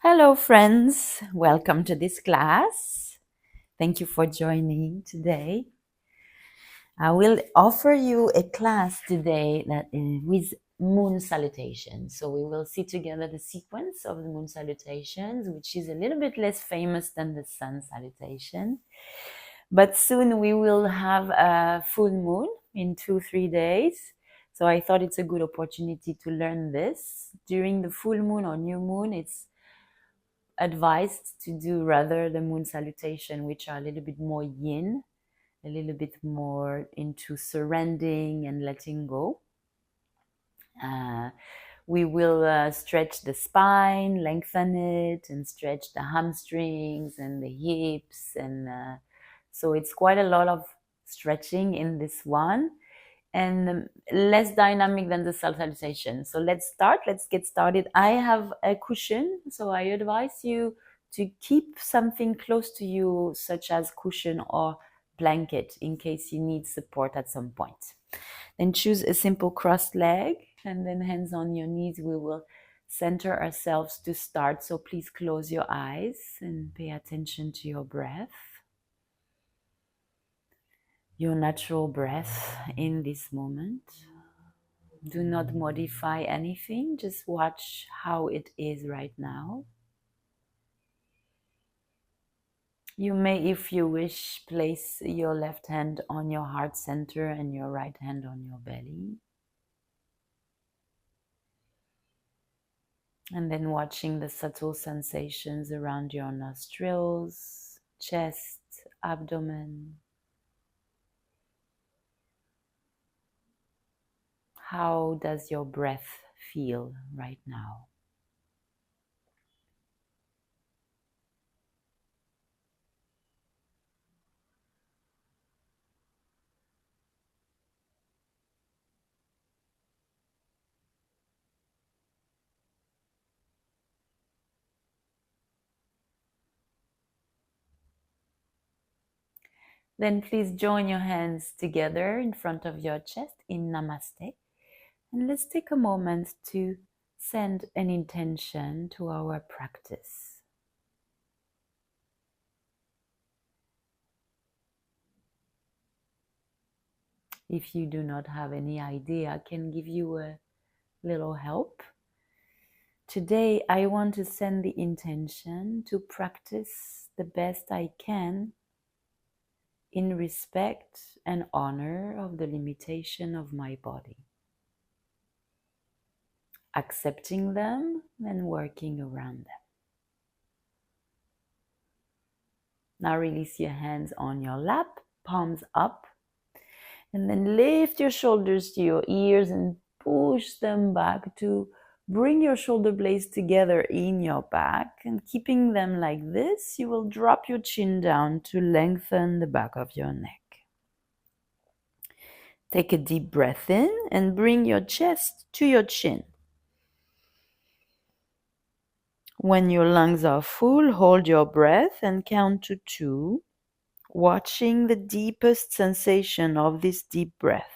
Hello, friends. Welcome to this class. Thank you for joining today. I will offer you a class today that is with Moon Salutations. So we will see together the sequence of the Moon Salutations, which is a little bit less famous than the Sun Salutation. But soon we will have a full moon in 2-3 days. So I thought it's a good opportunity to learn this. During the full moon or new moon, it's advised to do rather the moon salutation, which are a little bit more yin, a little bit more into surrendering and letting go. We will stretch the spine, lengthen it, and stretch the hamstrings and the hips. And so it's quite a lot of stretching in this one, and less dynamic than the self-salutation. So let's get started. I have a cushion, so I advise you to keep something close to you, such as cushion or blanket, in case you need support at some point. Then choose a simple crossed leg, and then hands on your knees. We will center ourselves to start, so please close your eyes and pay attention to your breath. Your natural breath in this moment. Do not modify anything, just watch how it is right now. You may, if you wish, place your left hand on your heart center and your right hand on your belly. And then watching the subtle sensations around your nostrils, chest, abdomen. How does your breath feel right now? Then please join your hands together in front of your chest in Namaste. And let's take a moment to send an intention to our practice. If you do not have any idea, I can give you a little help. Today, I want to send the intention to practice the best I can in respect and honor of the limitation of my body. Accepting them and working around them. Now release your hands on your lap, palms up, and then lift your shoulders to your ears and push them back to bring your shoulder blades together in your back. And keeping them like this, you will drop your chin down to lengthen the back of your neck. Take a deep breath in and bring your chest to your chin. When your lungs are full, hold your breath and count to 2, watching the deepest sensation of this deep breath.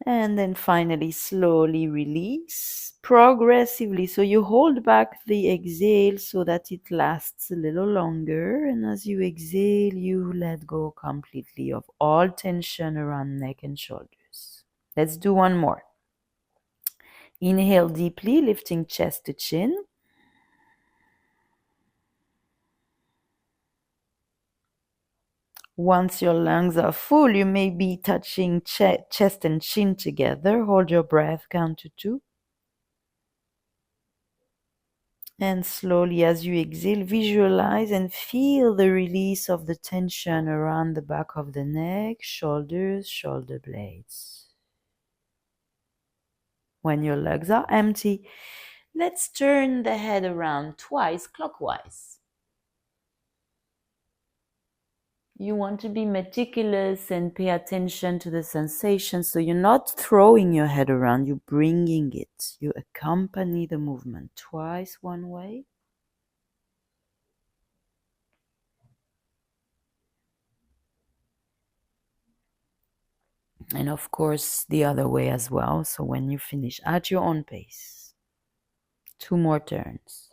And then finally, slowly release, progressively. So you hold back the exhale so that it lasts a little longer. And as you exhale, you let go completely of all tension around neck and shoulders. Let's do one more. Inhale deeply, lifting chest to chin. Once your lungs are full, you may be touching chest and chin together. Hold your breath, count to 2. And slowly, as you exhale, visualize and feel the release of the tension around the back of the neck, shoulders, shoulder blades. When your legs are empty, let's turn the head around twice clockwise. You want to be meticulous and pay attention to the sensation, so you're not throwing your head around, you're bringing it. You accompany the movement twice one way. And of course, the other way as well. So when you finish at your own pace, 2 more turns.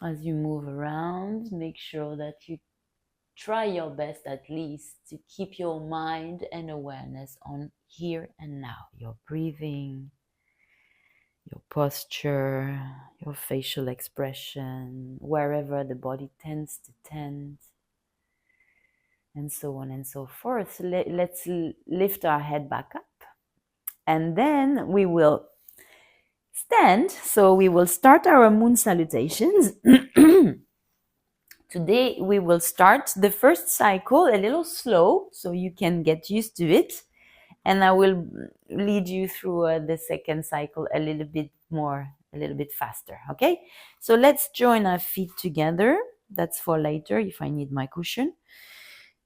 As you move around, make sure that you try your best at least to keep your mind and awareness on here and now. Your breathing, your posture, your facial expression, wherever the body tends to tend, and so on and so forth. So let's lift our head back up, and then we will stand. So we will start our Moon Salutations. Today we will start the first cycle a little slow so you can get used to it, and I will lead you through the second cycle a little bit faster. Okay, so let's join our feet together. That's for later if I need my cushion.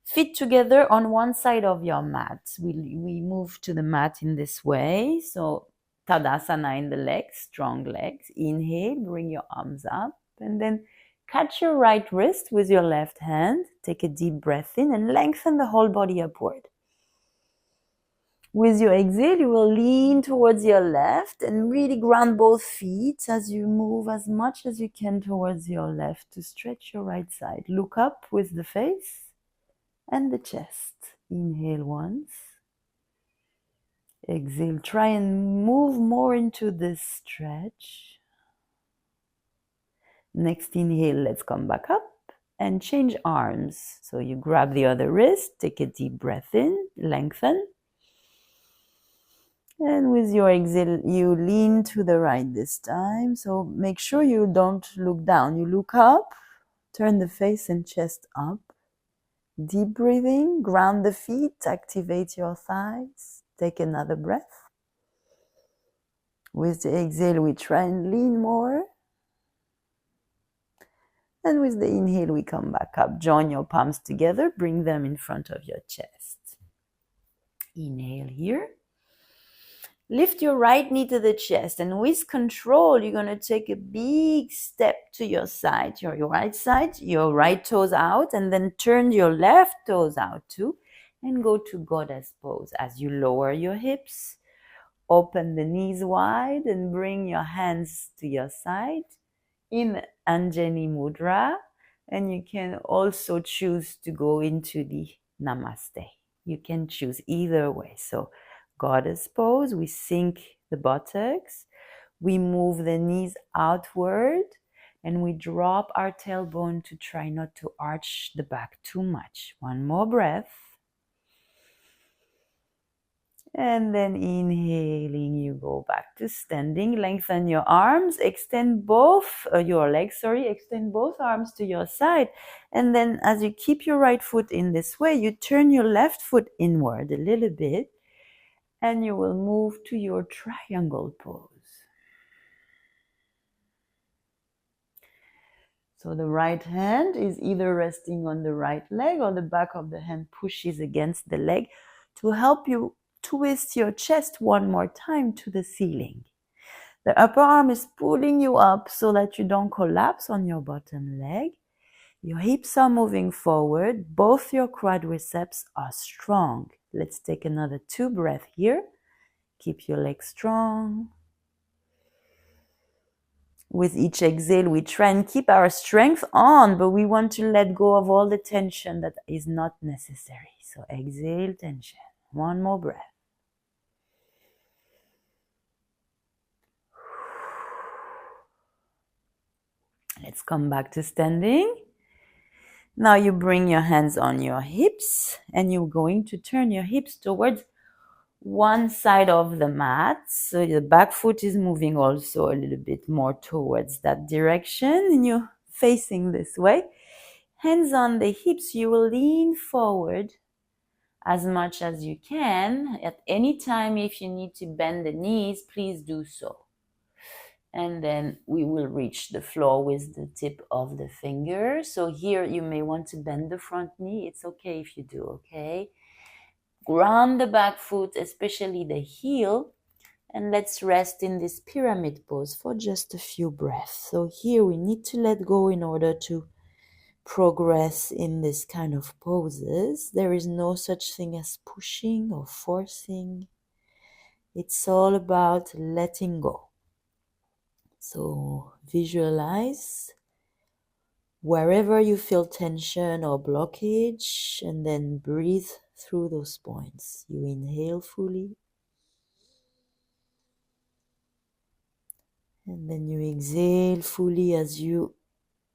Feet together on one side of your mat. We move to the mat in this way. So Tadasana in the legs, strong legs. Inhale, bring your arms up, and then catch your right wrist with your left hand. Take a deep breath in and lengthen the whole body upward. With your exhale, you will lean towards your left and really ground both feet as you move as much as you can towards your left to stretch your right side. Look up with the face and the chest. Inhale once. Exhale. Try and move more into this stretch. Next inhale, let's come back up and change arms. So you grab the other wrist, take a deep breath in, lengthen. And with your exhale, you lean to the right this time. So make sure you don't look down. You look up, turn the face and chest up. Deep breathing, ground the feet, activate your thighs. Take another breath. With the exhale, we try and lean more. And with the inhale, we come back up. Join your palms together, bring them in front of your chest. Inhale here. Lift your right knee to the chest, and with control, you're going to take a big step to your side, your right side, your right toes out, and then turn your left toes out too, and go to goddess pose. As you lower your hips, open the knees wide, and bring your hands to your side in Anjali Mudra, and you can also choose to go into the Namaste. You can choose either way. So goddess pose, we sink the buttocks, we move the knees outward, and we drop our tailbone to try not to arch the back too much. One more breath. And then inhaling, you go back to standing. Lengthen your arms, extend both your legs, extend both arms to your side. And then as you keep your right foot in this way, you turn your left foot inward a little bit, and you will move to your triangle pose. So the right hand is either resting on the right leg or the back of the hand pushes against the leg to help you twist your chest one more time to the ceiling. The upper arm is pulling you up so that you don't collapse on your bottom leg. Your hips are moving forward. Both your quadriceps are strong. Let's take another 2 breaths here. Keep your legs strong. With each exhale, we try and keep our strength on, but we want to let go of all the tension that is not necessary. So exhale tension. One more breath. Let's come back to standing. Now you bring your hands on your hips, and you're going to turn your hips towards one side of the mat. So the back foot is moving also a little bit more towards that direction, and you're facing this way. Hands on the hips, you will lean forward as much as you can. At any time, if you need to bend the knees, please do so. And then we will reach the floor with the tip of the finger. So here you may want to bend the front knee. It's okay if you do, okay? Ground the back foot, especially the heel, And let's rest in this pyramid pose for just a few breaths. So here we need to let go in order to progress in this kind of poses. There is no such thing as pushing or forcing. It's all about letting go. So visualize wherever you feel tension or blockage, and then breathe through those points. You inhale fully, and then you exhale fully as you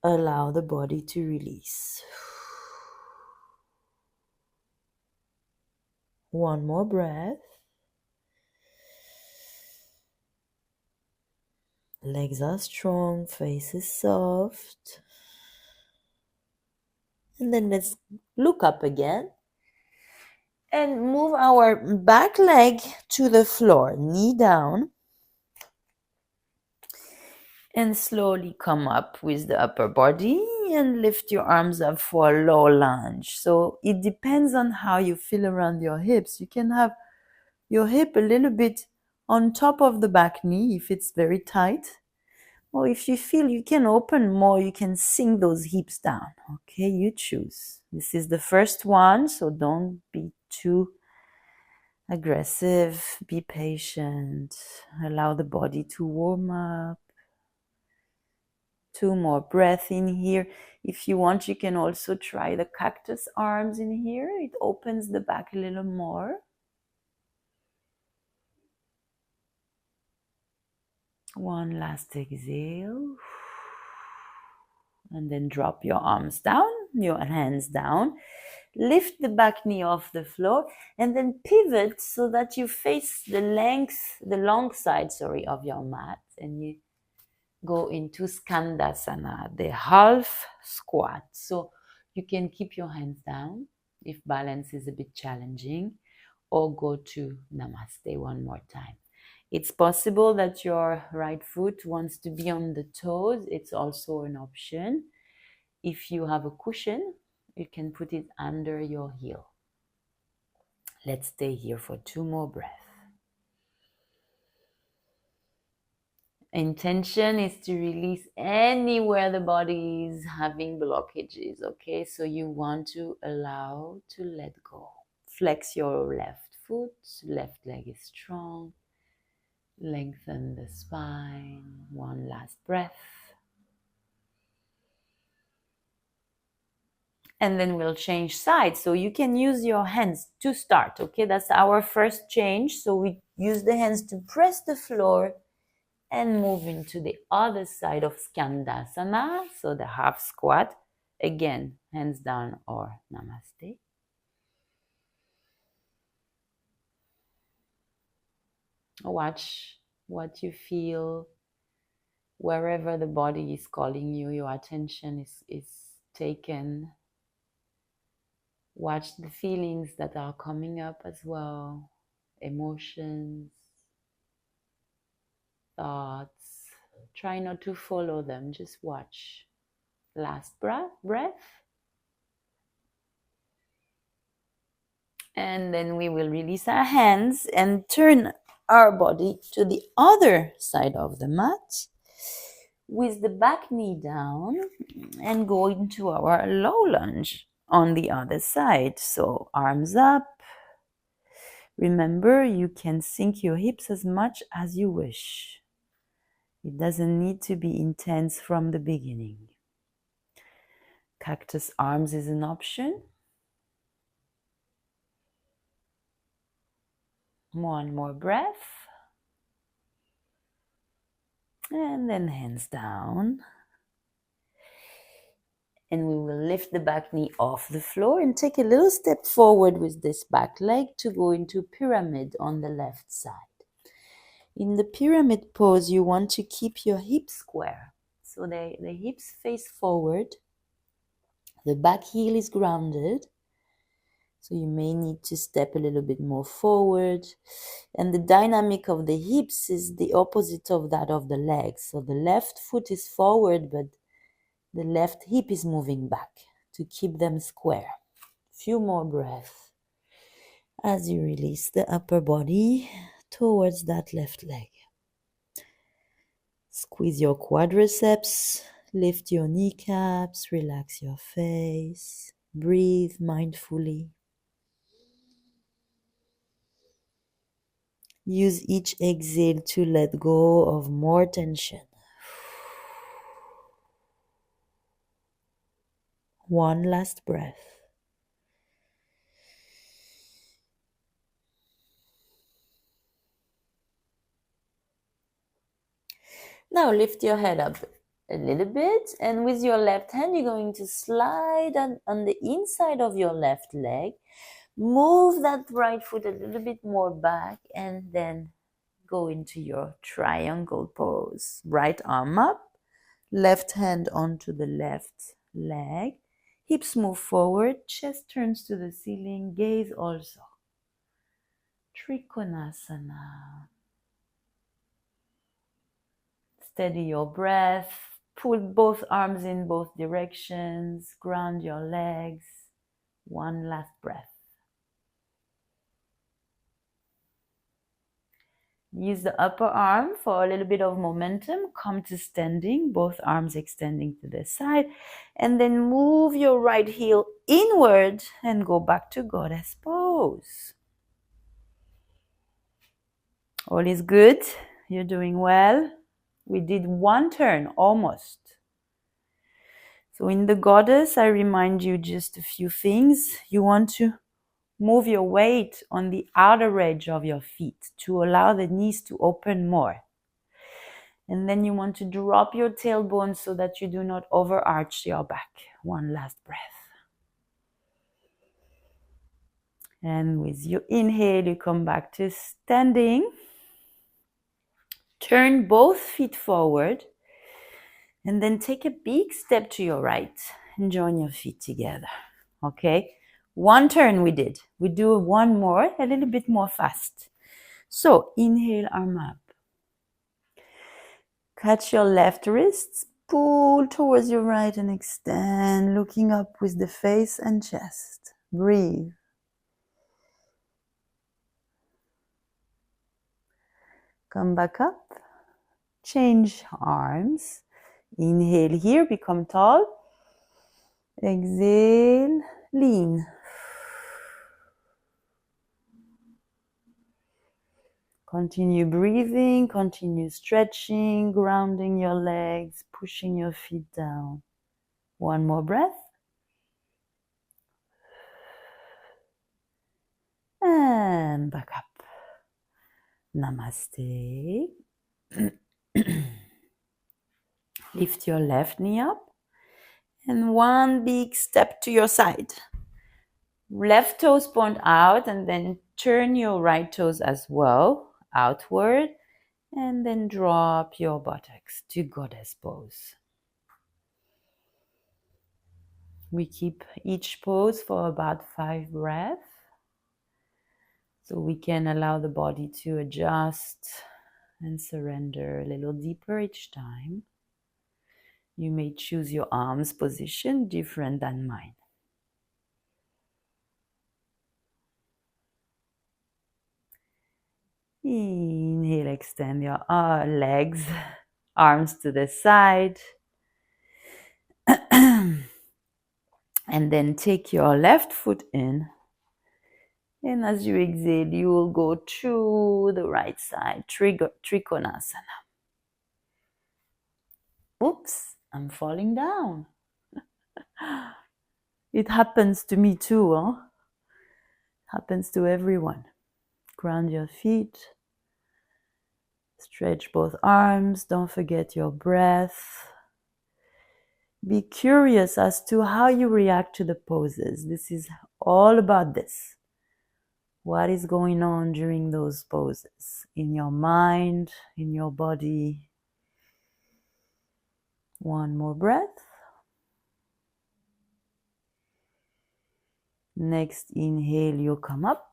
allow the body to release. One more breath. Legs are strong, face is soft. And then let's look up again and move our back leg to the floor, knee down. And slowly come up with the upper body and lift your arms up for a low lunge. So it depends on how you feel around your hips. You can have your hip a little bit on top of the back knee if it's very tight. Or if you feel you can open more, you can sink those hips down. Okay, you choose. This is the first one, so don't be too aggressive. Be patient. Allow the body to warm up. 2 more breaths in here. If you want, you can also try the cactus arms in here. It opens the back a little more. One last exhale. And then drop your arms down, your hands down. Lift the back knee off the floor and then pivot so that you face the long side, of your mat, and you go into Skandasana, the half squat. So you can keep your hands down if balance is a bit challenging, or go to Namaste one more time. It's possible that your right foot wants to be on the toes. It's also an option. If you have a cushion, you can put it under your heel. Let's stay here for 2 more breaths. Intention is to release anywhere the body is having blockages, okay? So you want to allow to let go. Flex your left foot, left leg is strong. Lengthen the spine. One last breath. And then we'll change sides. So you can use your hands to start, okay? That's our first change. So we use the hands to press the floor and move into the other side of Skandasana, so the half squat. Again, hands down or Namaste. Watch what you feel wherever the body is calling you, your attention is taken. Watch the feelings that are coming up as well, emotions, thoughts. Try not to follow them, just watch. Last breath. And then we will release our hands and turn our body to the other side of the mat with the back knee down and go into our low lunge on the other side. So arms up. Remember, you can sink your hips as much as you wish. It doesn't need to be intense from the beginning. Cactus arms is an option. One more breath. And then hands down. And we will lift the back knee off the floor and take a little step forward with this back leg to go into pyramid on the left side. In the pyramid pose, you want to keep your hips square. So the hips face forward. The back heel is grounded. So you may need to step a little bit more forward. And the dynamic of the hips is the opposite of that of the legs. So the left foot is forward, but the left hip is moving back to keep them square. Few more breaths as you release the upper body towards that left leg. Squeeze your quadriceps, lift your kneecaps, relax your face, breathe mindfully. Use each exhale to let go of more tension. One last breath. Now lift your head up a little bit, and with your left hand you're going to slide on the inside of your left leg. Move that right foot a little bit more back and then go into your triangle pose. Right arm up, left hand onto the left leg. Hips move forward, chest turns to the ceiling, gaze also. Trikonasana. Steady your breath. Pull both arms in both directions. Ground your legs. One last breath. Use the upper arm for a little bit of momentum. Come to standing, both arms extending to the side. And then move your right heel inward and go back to goddess pose. All is good. You're doing well. We did one turn, almost. So in the goddess, I remind you just a few things. You want to move your weight on the outer edge of your feet to allow the knees to open more. And then you want to drop your tailbone so that you do not overarch your back. One last breath. And with your inhale, you come back to standing. Turn both feet forward. And then take a big step to your right and join your feet together. Okay? One turn we did. We do one more, a little bit more fast. So, inhale, arm up. Catch your left wrists, pull towards your right and extend, looking up with the face and chest. Breathe. Come back up. Change arms. Inhale here, become tall. Exhale, lean. Continue breathing, continue stretching, grounding your legs, pushing your feet down. One more breath. And back up. Namaste. Lift your left knee up. And one big step to your side. Left toes point out and then turn your right toes as well outward. And then drop your buttocks to goddess pose. We keep each pose for about 5 breaths. So we can allow the body to adjust and surrender a little deeper each time. You may choose your arms position different than mine. Inhale, extend your legs, arms to the side. And then take your left foot in. And as you exhale, you will go to the right side, Trikonasana. Oops, I'm falling down. It happens to me too, huh? Happens to everyone. Ground your feet. Stretch both arms. Don't forget your breath. Be curious as to how you react to the poses. This is all about this. What is going on during those poses? In your mind, in your body. One more breath. Next inhale, you come up,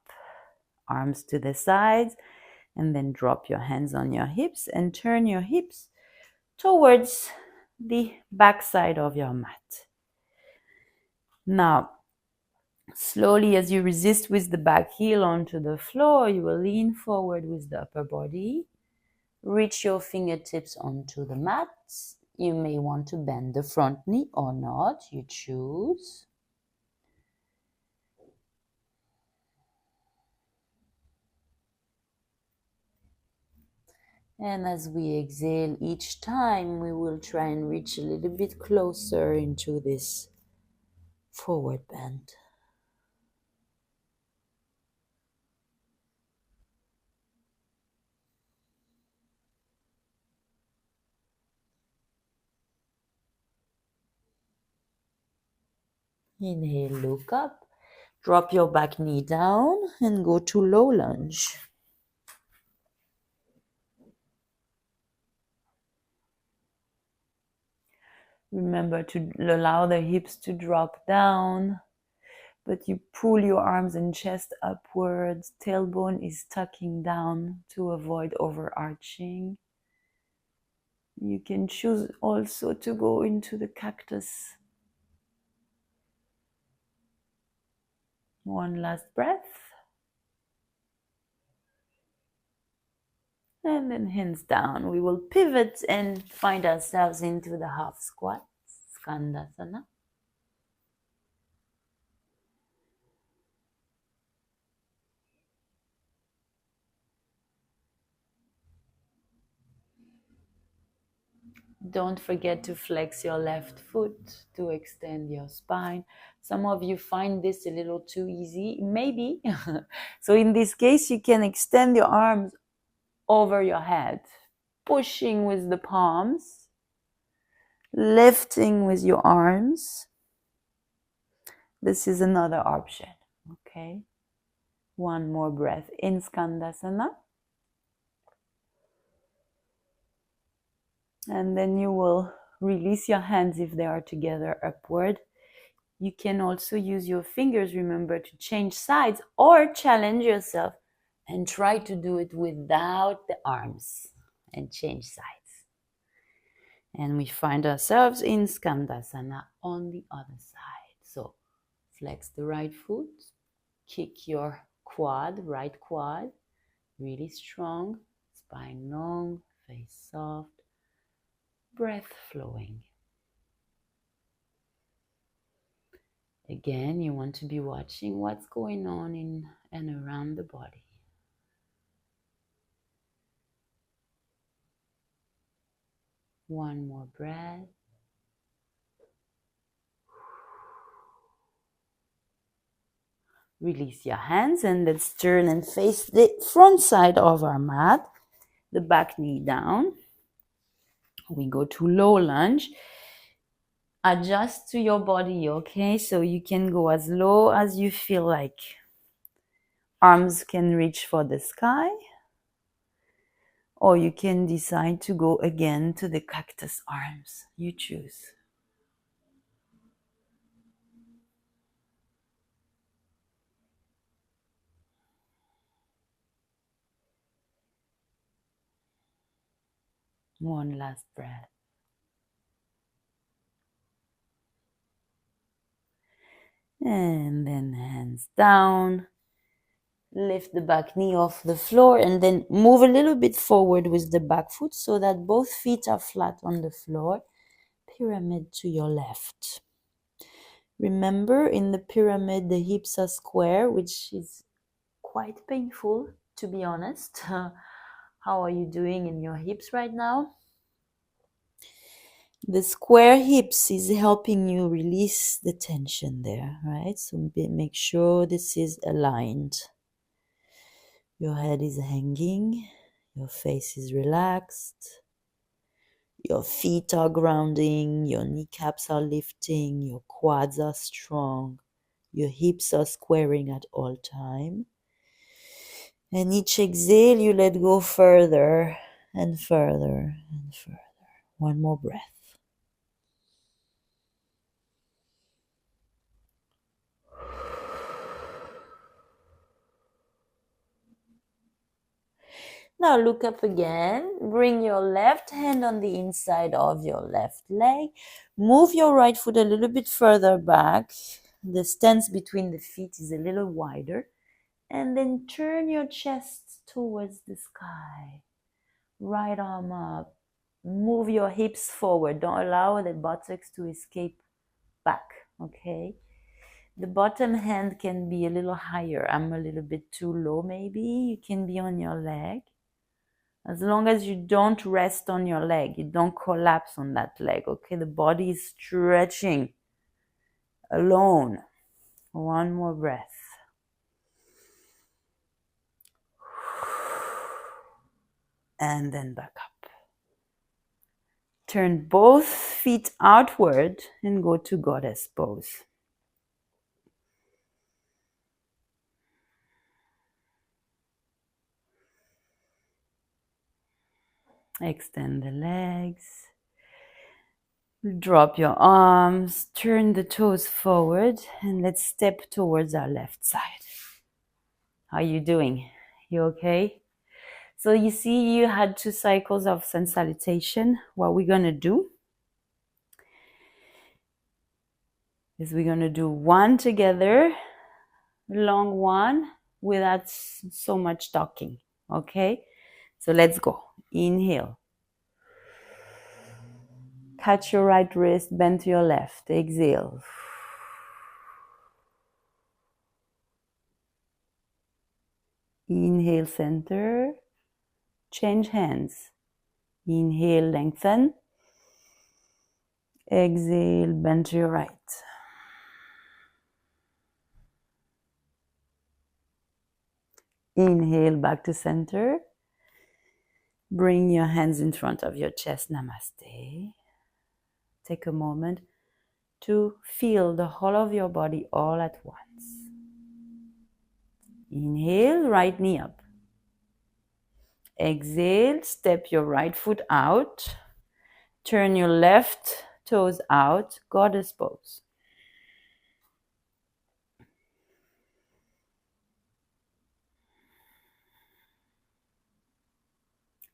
arms to the sides, and then drop your hands on your hips and turn your hips towards the back side of your mat. Now, Slowly, as you resist with the back heel onto the floor, you will lean forward with the upper body. Reach your fingertips onto the mat. You may want to bend the front knee or not, you choose. And as we exhale each time, we will try and reach a little bit closer into this forward bend. Inhale, look up. Drop your back knee down and go to low lunge. Remember to allow the hips to drop down, but you pull your arms and chest upwards. Tailbone is tucking down to avoid overarching. You can choose also to go into the cactus. One last breath. And then hands down. We will pivot and find ourselves into the half squat, Skandasana. Don't forget to flex your left foot to extend your spine. Some of you find this a little too easy, maybe. So in this case, you can extend your arms over your head, pushing with the palms, lifting with your arms. This is another option, okay? One more breath in Skandasana. And then you will release your hands if they are together upward. You can also use your fingers, remember, to change sides or challenge yourself and try to do it without the arms and change sides. And we find ourselves in Skandasana on the other side. So flex the right foot, kick your quad, right quad, really strong, spine long, face soft, breath flowing. Again, you want to be watching what's going on in and around the body. One more breath. Release your hands and let's turn and face the front side of our mat. The back knee down. We go to low lunge. Adjust to your body, okay? So you can go as low as you feel like. Arms can reach for the sky. Or you can decide to go again to the cactus arms. You choose. One last breath. And then hands down. Lift the back knee off the floor and then move a little bit forward with the back foot so that both feet are flat on the floor. Pyramid to your left. Remember, in the pyramid, the hips are square, which is quite painful, to be honest. How are you doing in your hips right now? The square hips is helping you release the tension there, right? So make sure this is aligned. Your head is hanging, your face is relaxed, your feet are grounding, your kneecaps are lifting, your quads are strong, your hips are squaring at all time. And each exhale, you let go further and further and further. One more breath. Now look up again. Bring your left hand on the inside of your left leg. Move your right foot a little bit further back. the stance between the feet is a little wider. And then turn your chest towards the sky. Right arm up. Move your hips forward. Don't allow the buttocks to escape back, okay? The bottom hand can be a little higher. I'm a little bit too low maybe. You can be on your leg. As long as you don't rest on your leg, you don't collapse on that leg, okay? The body is stretching alone. One more breath. And then back up. Turn both feet outward and go to goddess pose. Extend the legs. Drop your arms. Turn the toes forward and let's step towards our left side. How are you doing? You okay? So you see you had 2 cycles of Sun Salutation. What we're going to do is we're going to do one together, long one, without so much talking. Okay? So let's go. Inhale. Catch your right wrist, bend to your left. Exhale. Inhale, center. Change hands. Inhale, lengthen. Exhale, bend to your right. Inhale, back to center. Bring your hands in front of your chest. Namaste. Take a moment to feel the whole of your body all at once. Inhale, right knee up. Exhale, step your right foot out. Turn your left toes out, goddess pose.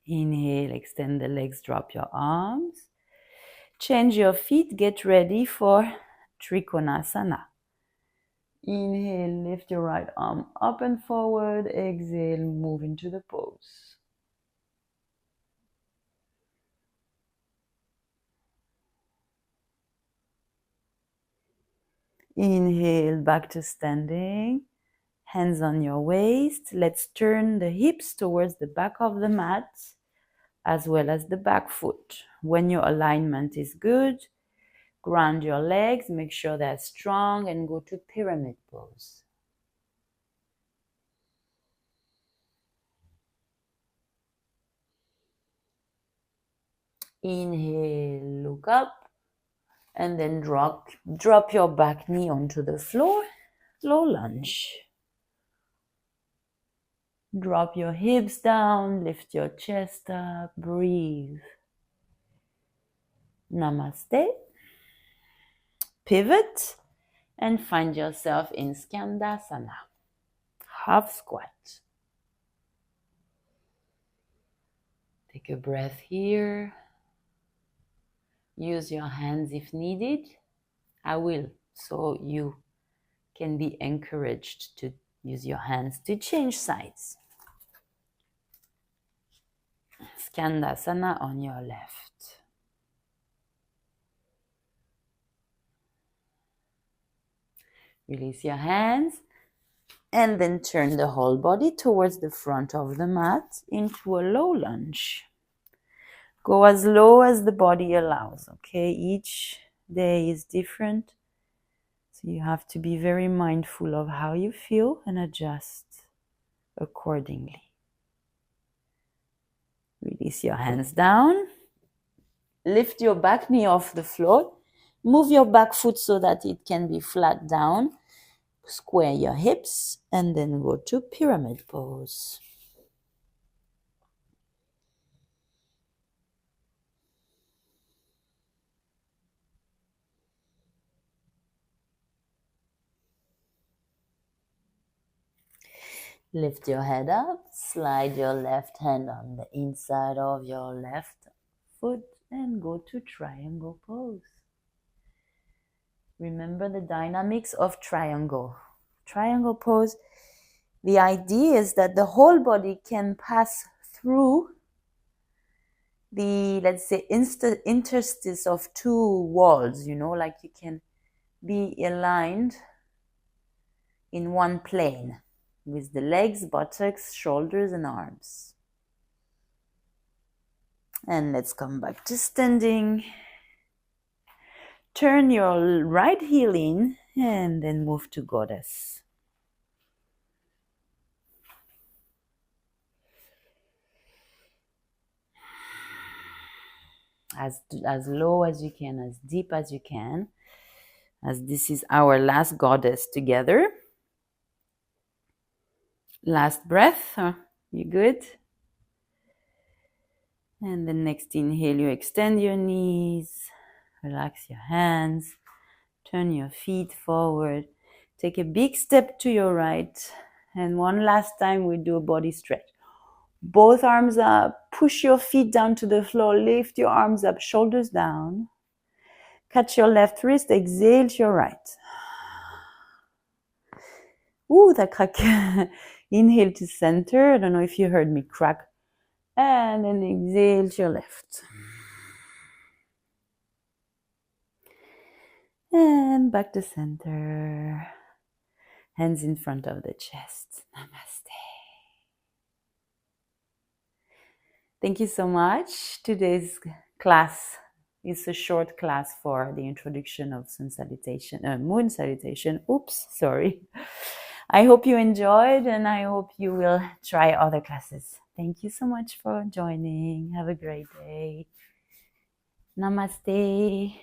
Inhale, extend the legs, drop your arms. Change your feet, get ready for Trikonasana. Inhale, lift your right arm up and forward. Exhale, move into the pose. Inhale, back to standing. Hands on your waist. Let's turn the hips towards the back of the mat as well as the back foot. When your alignment is good, ground your legs, make sure they're strong, and go to pyramid pose. Inhale, look up, and then drop your back knee onto the floor. Low lunge. Drop your hips down, lift your chest up, breathe. Namaste. Pivot and find yourself in Skandasana. Half squat. Take a breath here. Use your hands if needed. I will, so you can be encouraged to use your hands to change sides. Skandasana on your left. Release your hands and then turn the whole body towards the front of the mat into a low lunge. Go as low as the body allows, okay? Each day is different, so you have to be very mindful of how you feel and adjust accordingly. Release your hands down. Lift your back knee off the floor. Move your back foot so that it can be flat down. Square your hips and then go to pyramid pose. Lift your head up, slide your left hand on the inside of your left foot and go to triangle pose. Remember the dynamics of triangle. Triangle pose. The idea is that the whole body can pass through the, let's say, interstice of two walls, like you can be aligned in one plane with the legs, buttocks, shoulders, and arms. And let's come back to standing. Turn your right heel in and then move to goddess. As low as you can, as deep as you can, as this is our last goddess together. Last breath. You good? And the next inhale, you extend your knees, relax your hands, turn your feet forward, take a big step to your right, and one last time we do a body stretch. Both arms up, push your feet down to the floor, lift your arms up, shoulders down. Catch your left wrist, exhale to your right. Ooh, that crack. Inhale to center. I don't know if you heard me crack. And then exhale to your left. And back to center. Hands in front of the chest. Namaste. Thank you so much. Today's class is a short class for the introduction of Sun Salutation, Moon Salutation. Oops, sorry. I hope you enjoyed and I hope you will try other classes. Thank you so much for joining. Have a great day. Namaste.